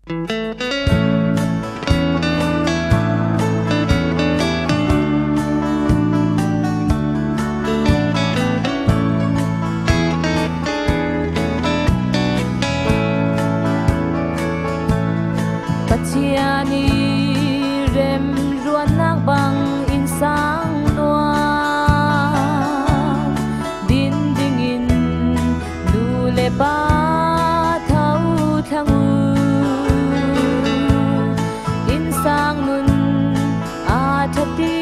Pasiani rem ruan nak bang insang nuam din dingin dule pa thau thangu insang nun a thati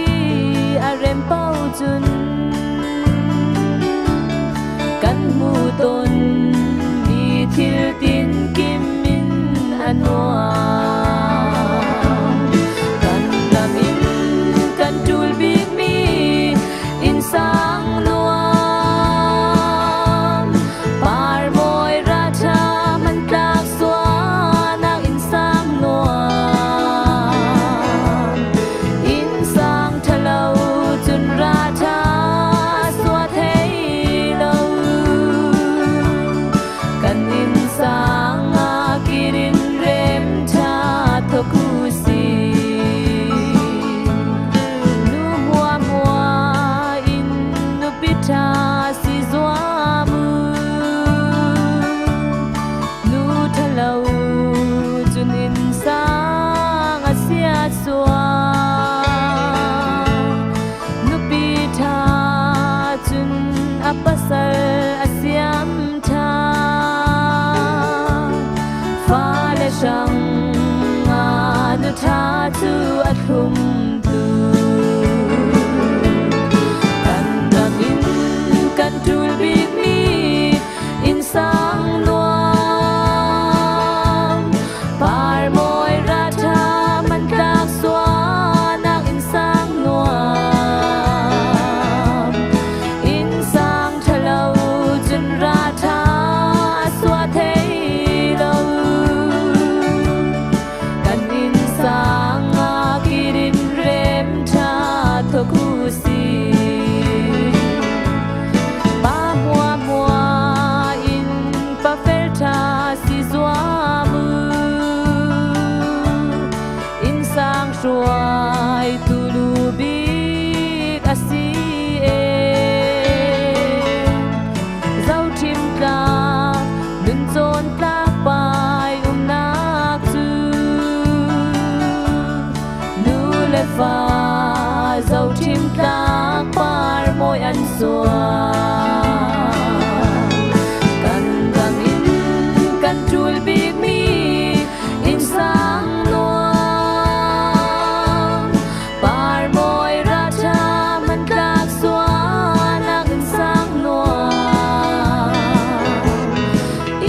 a rem pau chun kan mu ton mi thil tin kim min anwa pasal asyam tha fa le shang anu tha tu athum tu kan damin kan tul big mi insang nuam par moi ra tha man tak swa nak insang nuam insang thalau chun ra tha swa thei lo kan insang a kirin rem tha thoku si pa mua mua in pa fel tha si zwa mu insang shuai tu lu bi asi e zau tim ka nun zon ta pai nak tu nu le fa zau tim ta par moi an sua kan gam in kan tul big mi insang nuam par moi ra tha man tak swa nak insang nuam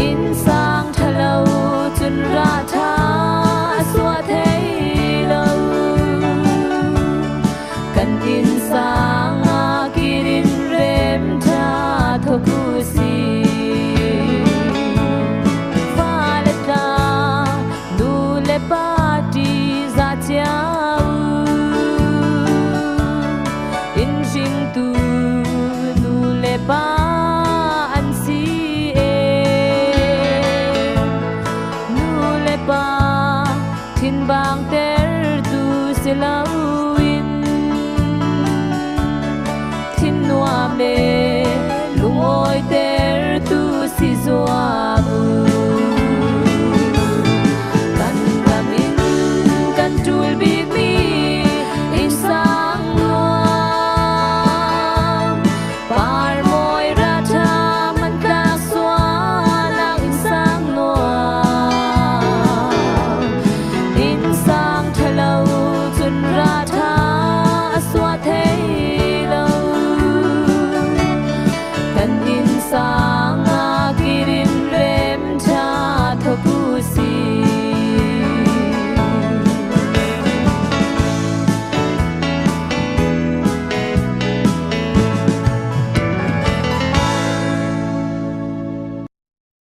insang thalau chun ra tha swa thei lo kan insang a kirin rem tha thoku si fa le ta nu le pa ti za chiao in jing tu nu le pa an si e nu le pa thin bang ter tu se lau in thin nuam le lung oi te